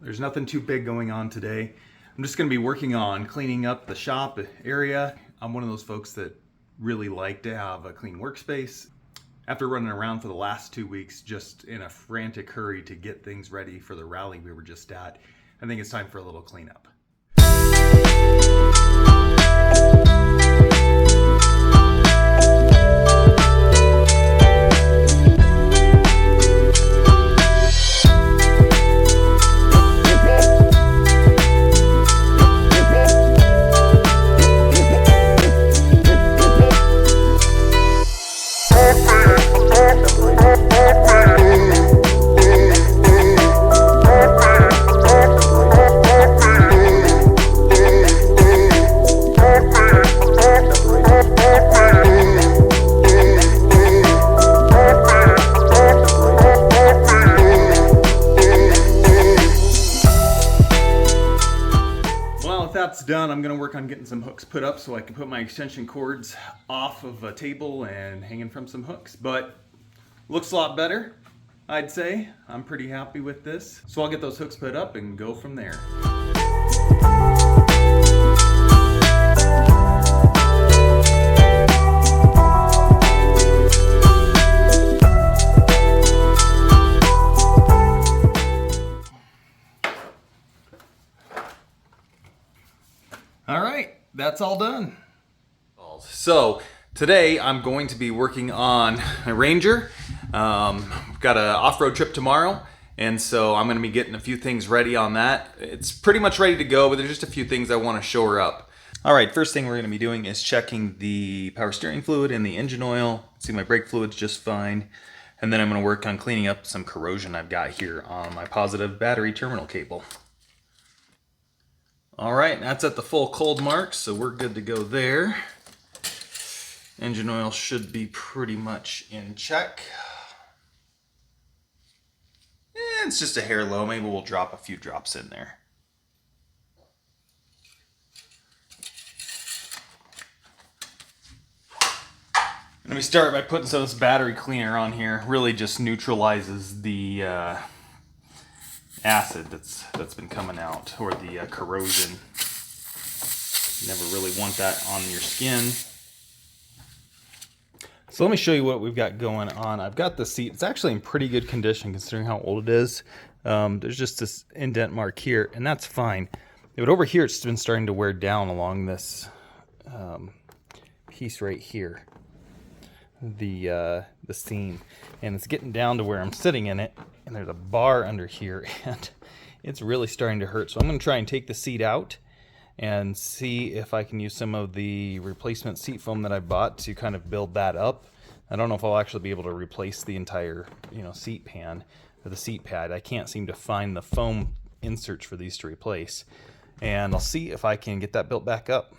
There's nothing too big going on today. I'm just going to be working on cleaning up the shop area. I'm one of those folks that really like to have a clean workspace. After running around for the last 2 weeks just in a frantic hurry to get things ready for the rally we were just at, I think it's time for a little cleanup. That's done. I'm going to work on getting some hooks put up so I can put my extension cords off of a table and hanging from some hooks, but looks a lot better, I'd say. I'm pretty happy with this. So I'll get those hooks put up and go from there. All right, that's all done. So today I'm going to be working on a Ranger. Got an off-road trip tomorrow, and so I'm going to be getting a few things ready on that. It's pretty much ready to go, but there's just a few things I want to shore up. All right, first thing we're going to be doing is checking the power steering fluid and the engine oil. See, my brake fluid's just fine. And then I'm going to work on cleaning up some corrosion I've got here on my positive battery terminal cable. All right, that's at the full cold mark, so we're good to go there. Engine oil should be pretty much in check. It's just a hair low. Maybe we'll drop a few drops in there. Let me start by putting some of this battery cleaner on here. Really just neutralizes the acid that's been coming out, or the corrosion. You never really want that on your skin. So let me show you what we've got going on. I've got the seat. It's actually in pretty good condition considering how old it is. There's just this indent mark here, and that's fine. But over here, it's been starting to wear down along this piece right here, the seam, and it's getting down to where I'm sitting in it, and there's a bar under here, and it's really starting to hurt. So I'm going to try and take the seat out and see if I can use some of the replacement seat foam that I bought to kind of build that up. I don't know if I'll actually be able to replace the entire, seat pan or the seat pad. I can't seem to find the foam inserts for these to replace, and I'll see if I can get that built back up.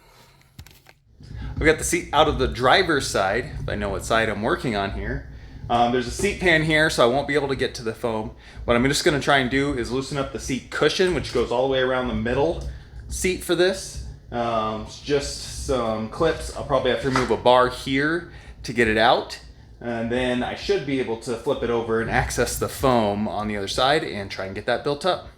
I've got the seat out of the driver's side, if I know what side I'm working on here. There's a seat pan here, so I won't be able to get to the foam. What I'm just going to try and do is loosen up the seat cushion, which goes all the way around the middle seat for this. It's just some clips. I'll probably have to remove a bar here to get it out, and then I should be able to flip it over and access the foam on the other side and try and get that built up.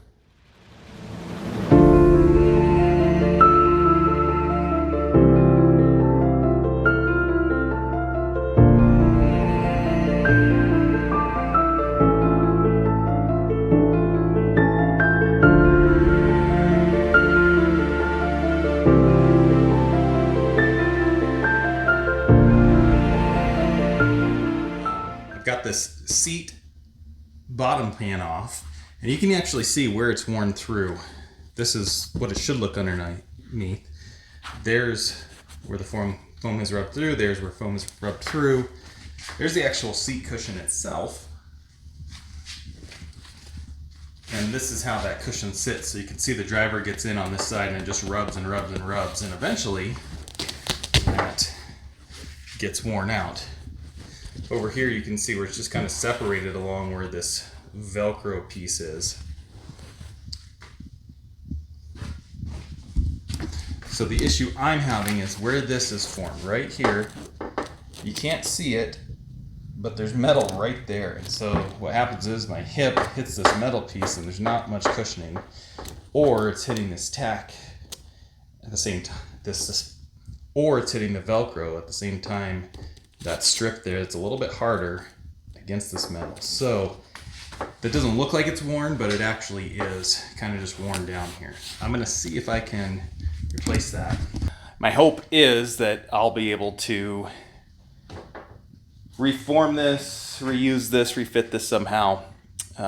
Got this seat bottom pan off, and you can actually see where it's worn through. This is what it should look underneath. There's where the foam is rubbed through. There's where foam is rubbed through. There's the actual seat cushion itself, and this is how that cushion sits. So you can see the driver gets in on this side and it just rubs and rubs and rubs, and eventually that gets worn out. Over here you can see where it's just kind of separated along where this Velcro piece is. So the issue I'm having is where this is formed, right here. You can't see it, but there's metal right there. And so what happens is my hip hits this metal piece and there's not much cushioning, or it's hitting this tack at the same time, or it's hitting the Velcro at the same time. That strip there, it's a little bit harder against this metal. So that doesn't look like it's worn, but it actually is kind of just worn down here. I'm gonna see if I can replace that. My hope is that I'll be able to reform this, reuse this, refit this somehow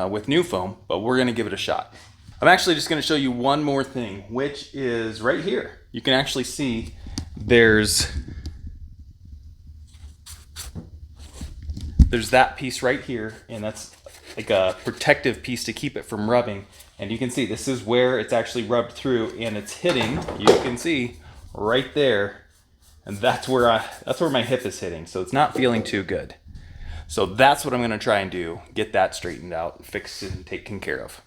with new foam, but we're gonna give it a shot. I'm actually just gonna show you one more thing, which is right here. You can actually see there's that piece right here, and that's like a protective piece to keep it from rubbing. And you can see this is where it's actually rubbed through, and it's hitting, you can see right there, and that's where my hip is hitting. So it's not feeling too good. So that's what I'm gonna try and do, get that straightened out, fixed and taken care of.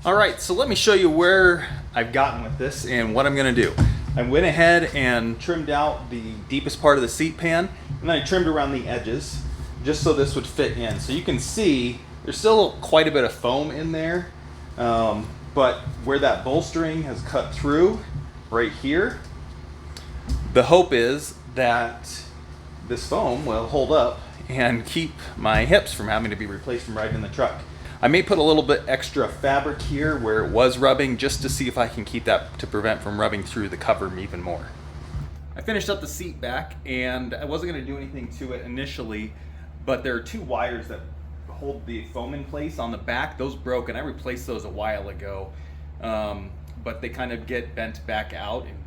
All right, so let me show you where I've gotten with this and what I'm gonna do. I went ahead and trimmed out the deepest part of the seat pan, and then I trimmed around the edges just so this would fit in. So you can see there's still quite a bit of foam in there, but where that bolstering has cut through right here, the hope is that this foam will hold up and keep my hips from having to be replaced from riding in the truck. I may put a little bit extra fabric here where it was rubbing, just to see if I can keep that to prevent from rubbing through the cover even more. I finished up the seat back, and I wasn't gonna do anything to it initially, but there are two wires that hold the foam in place on the back. Those broke, and I replaced those a while ago, but they kind of get bent back out and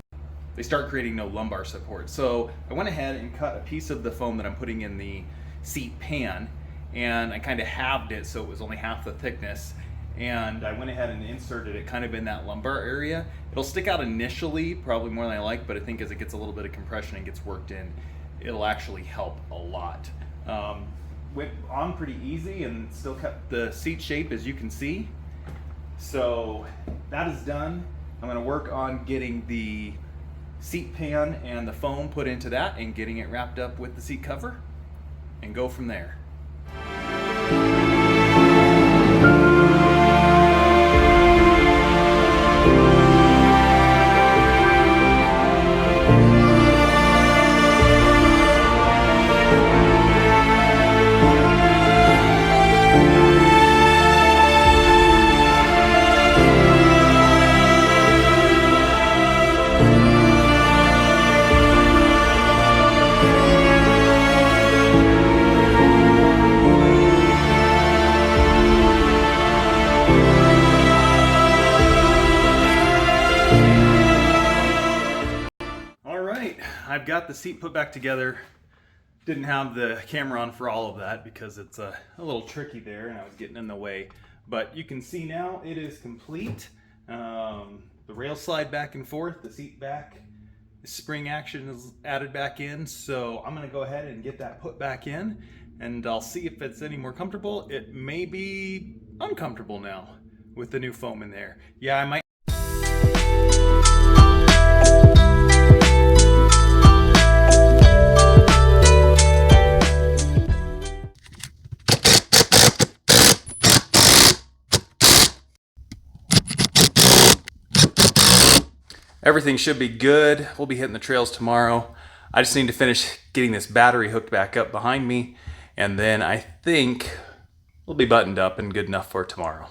they start creating no lumbar support. So I went ahead and cut a piece of the foam that I'm putting in the seat pan, and I kind of halved it so it was only half the thickness, and I went ahead and inserted it kind of in that lumbar area. It'll stick out initially, probably more than I like, but I think as it gets a little bit of compression and gets worked in, it'll actually help a lot. Went on pretty easy and still kept the seat shape, as you can see. So that is done. I'm gonna work on getting the seat pan and the foam put into that and getting it wrapped up with the seat cover and go from there. I've got the seat put back together. Didn't have the camera on for all of that because it's a little tricky there and I was getting in the way. But you can see now it is complete. The rails slide back and forth, the seat back, the spring action is added back in. So I'm gonna go ahead and get that put back in, and I'll see if it's any more comfortable. It may be uncomfortable now with the new foam in there. Yeah, I might. Everything should be good. We'll be hitting the trails tomorrow. I just need to finish getting this battery hooked back up behind me, and then I think we'll be buttoned up and good enough for tomorrow.